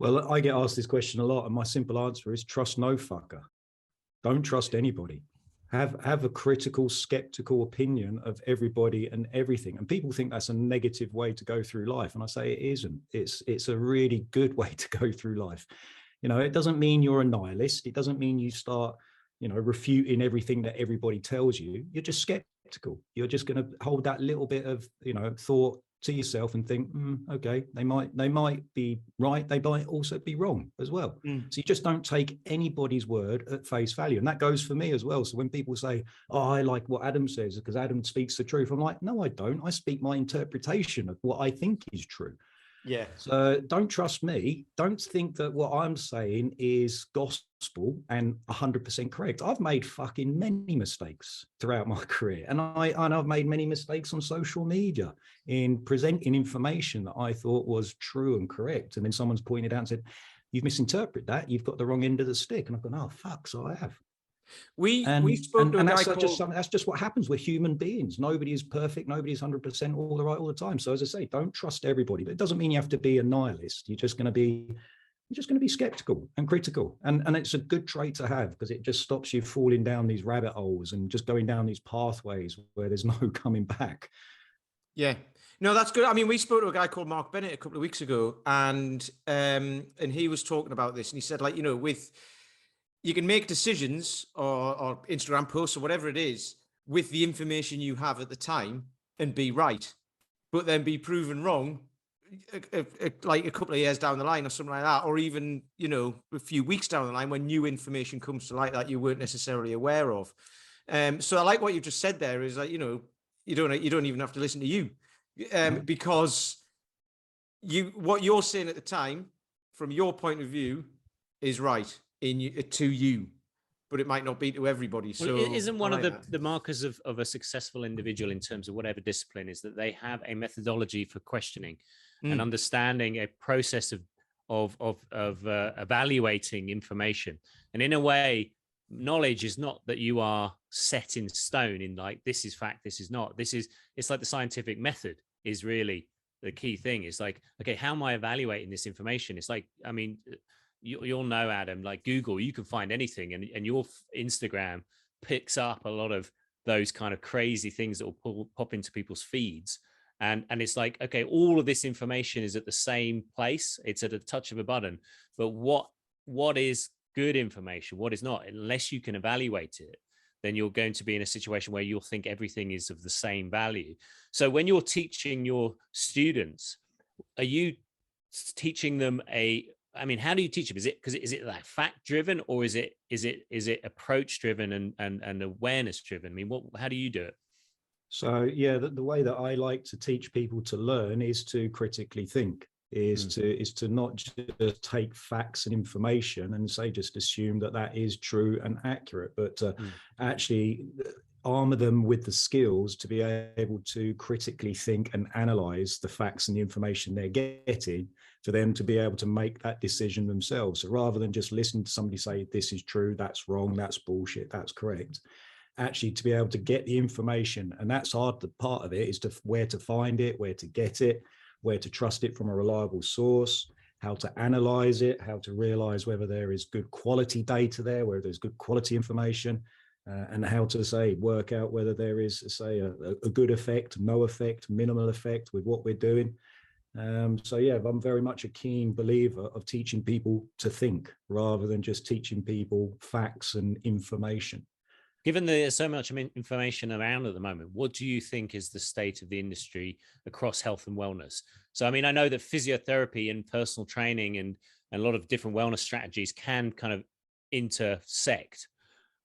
Well, I get asked this question a lot, and my simple answer is trust no fucker. Don't trust anybody. Have a critical, skeptical opinion of everybody and everything. And people think that's a negative way to go through life. And I say it isn't. It's a really good way to go through life. It doesn't mean you're a nihilist. It doesn't mean you start, refuting everything that everybody tells you. You're just skeptical. You're just going to hold that little bit of, thought to yourself and think, okay, they might be right. They might also be wrong as well. So you just don't take anybody's word at face value. And that goes for me as well. So when people say, oh, I like what Adam says because Adam speaks the truth, I'm like, no, I don't. I speak my interpretation of what I think is true. Yeah. So don't trust me. Don't think that what I'm saying is gospel and 100% correct. I've made fucking many mistakes throughout my career. And I've made many mistakes on social media in presenting information that I thought was true and correct. And then someone's pointed out and said, you've misinterpreted that. You've got the wrong end of the stick. And I've gone, oh, fuck, so I have. We spoke to a guy called... That's just what happens. We're human beings. Nobody is perfect. Nobody's 100% all the right all the time. So as I say, don't trust everybody. But it doesn't mean you have to be a nihilist. You're just going to be skeptical and critical. And it's a good trait to have because it just stops you falling down these rabbit holes and just going down these pathways where there's no coming back. Yeah. No, that's good. I mean, we spoke to a guy called Mark Bennett a couple of weeks ago, and he was talking about this, and he said, you can make decisions or Instagram posts or whatever it is with the information you have at the time and be right, but then be proven wrong like a couple of years down the line or something like that, or even, a few weeks down the line when new information comes to light that you weren't necessarily aware of. So I like what you just said there is you don't even have to listen to you because what you're saying at the time from your point of view is right to you, but it might not be to everybody. So isn't one of the markers of a successful individual in terms of whatever discipline is that they have a methodology for questioning and understanding a process of evaluating information. And in a way, knowledge is not that you are set in stone in like, this is fact, this is not. It's like the scientific method is really the key thing. It's like, okay, how am I evaluating this information? It's like, I mean, you'll know, Adam, like Google, you can find anything, and your Instagram picks up a lot of those kind of crazy things that will pop into people's feeds. And it's like, okay, all of this information is at the same place. It's at a touch of a button. But what is good information? What is not? Unless you can evaluate it, then you're going to be in a situation where you'll think everything is of the same value. So when you're teaching your students, are you teaching them how do you teach them? Is it like fact driven, or is it approach driven and awareness driven? I mean, how do you do it? So yeah, the way that I like to teach people to learn is to critically think, is to not just take facts and information and say just assume that is true and accurate, but actually armor them with the skills to be able to critically think and analyze the facts and the information they're getting, for them to be able to make that decision themselves. So rather than just listen to somebody say, this is true, that's wrong, that's bullshit, that's correct, actually to be able to get the information. And that's hard. The part of it is where to find it, where to get it, where to trust it from a reliable source, how to analyze it, how to realize whether there is good quality data there, whether there's good quality information, and how to work out whether there is a good effect, no effect, minimal effect with what we're doing. So yeah, I'm very much a keen believer of teaching people to think rather than just teaching people facts and information. Given there's so much information around at the moment, what do you think is the state of the industry across health and wellness? So, I mean, I know that physiotherapy and personal training and a lot of different wellness strategies can kind of intersect.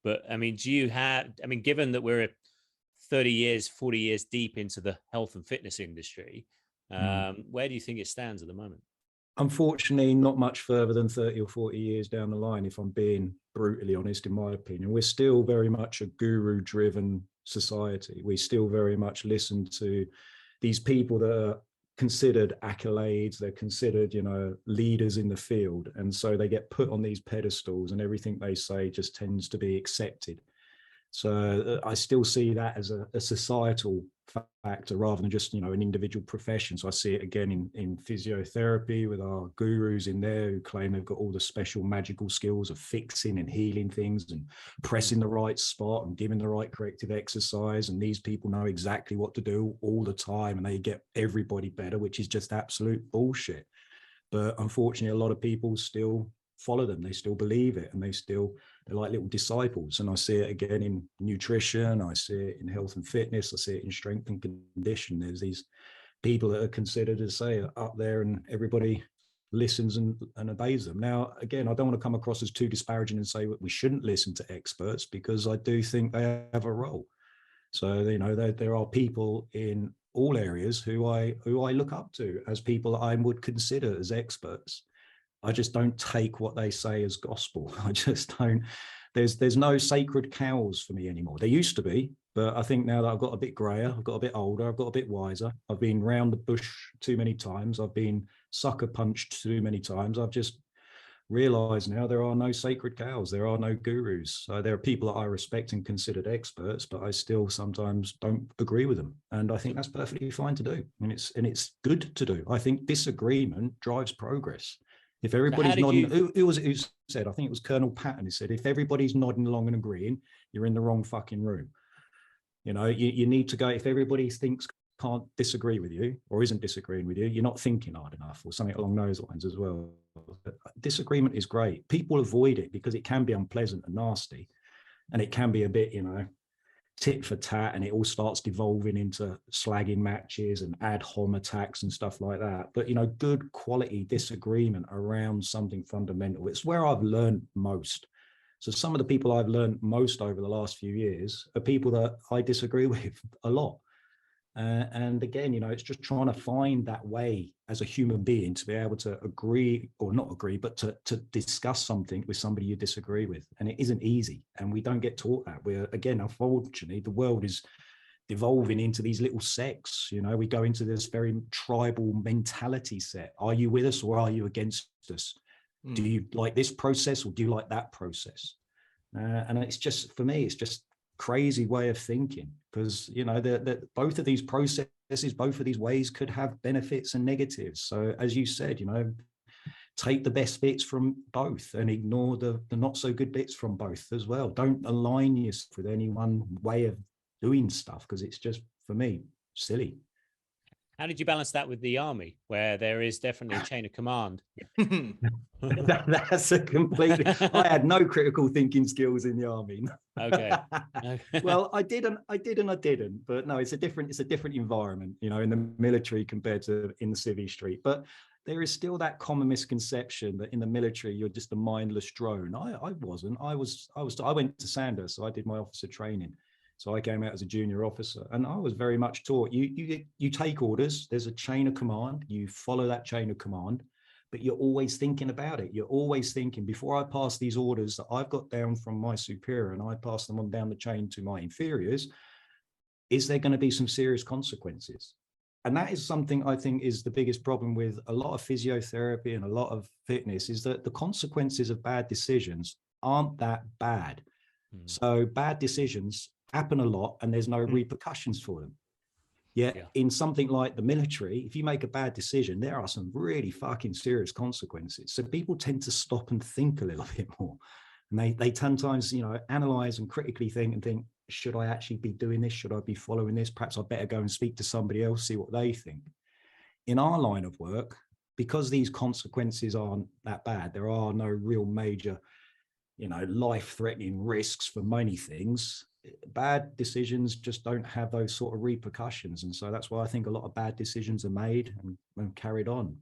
But I mean, given that we're 30 years, 40 years deep into the health and fitness industry, where do you think it stands at the moment? Unfortunately, not much further than 30 or 40 years down the line, if I'm being brutally honest, in my opinion. We're still very much a guru-driven society. We still very much listen to these people that are considered accolades. They're considered, leaders in the field. And so they get put on these pedestals and everything they say just tends to be accepted. So I still see that as a societal factor rather than just, an individual profession. So I see it again in physiotherapy with our gurus in there who claim they've got all the special magical skills of fixing and healing things and pressing the right spot and giving the right corrective exercise. And these people know exactly what to do all the time and they get everybody better, which is just absolute bullshit. But unfortunately, a lot of people still follow them. They still believe it and they're like little disciples. And I see it again in nutrition. I see it in health and fitness. I see it in strength and condition. There's these people that are considered, as say, up there and everybody listens and obeys them. Now, again, I don't want to come across as too disparaging and say that we shouldn't listen to experts, because I do think they have a role. So, there are people in all areas who I look up to as people that I would consider as experts. I just don't take what they say as gospel. I just don't. There's no sacred cows for me anymore. There used to be, but I think now that I've got a bit grayer, I've got a bit older, I've got a bit wiser, I've been round the bush too many times, I've been sucker punched too many times. I've just realized now there are no sacred cows, there are no gurus. There are people that I respect and considered experts, but I still sometimes don't agree with them, and I think that's perfectly fine to do, and it's good to do. I think disagreement drives progress. If everybody's nodding, who was it who said? I think it was Colonel Patton who said, if everybody's nodding along and agreeing, you're in the wrong fucking room. You need to go, if everybody can't disagree with you or isn't disagreeing with you, you're not thinking hard enough, or something along those lines as well. Disagreement is great. People avoid it because it can be unpleasant and nasty, and it can be a bit, tit for tat, and it all starts devolving into slagging matches and ad hom attacks and stuff like that. But good quality disagreement around something fundamental, it's where I've learned most. So some of the people I've learned most over the last few years are people that I disagree with a lot. And again, it's just trying to find that way as a human being to be able to agree or not agree, but to discuss something with somebody you disagree with. And it isn't easy. And we don't get taught that. Again, unfortunately, the world is devolving into these little sects. We go into this very tribal mentality set. Are you with us or are you against us? Do you like this process or do you like that process? And it's just, for me, it's just crazy way of thinking, because both of these processes, both of these ways could have benefits and negatives. So as you said, take the best bits from both and ignore the not so good bits from both as well. Don't align yourself with any one way of doing stuff, because it's just, for me, silly. How did you balance that with the army, where there is definitely a chain of command? That's a completely. I had no critical thinking skills in the army. Okay. Well, I did and I didn't. But no, it's a different environment, in the military compared to in the civvy street. But there is still that common misconception that in the military you're just a mindless drone. I wasn't. I went to Sandhurst, so I did my officer training. So I came out as a junior officer, and I was very much taught you take orders. There's a chain of command. You follow that chain of command, but you're always thinking about it. You're always thinking, before I pass these orders that I've got down from my superior and I pass them on down the chain to my inferiors, is there going to be some serious consequences? And that is something I think is the biggest problem with a lot of physiotherapy and a lot of fitness, is that the consequences of bad decisions aren't that bad. So bad decisions happen a lot and there's no repercussions for them. Yet in something like the military, if you make a bad decision, there are some really fucking serious consequences. So people tend to stop and think a little bit more. And they sometimes, analyze and critically think and think, should I actually be doing this? Should I be following this? Perhaps I better go and speak to somebody else, see what they think. In our line of work, because these consequences aren't that bad, there are no real major, life-threatening risks for many things. Bad decisions just don't have those sort of repercussions. And so that's why I think a lot of bad decisions are made and carried on.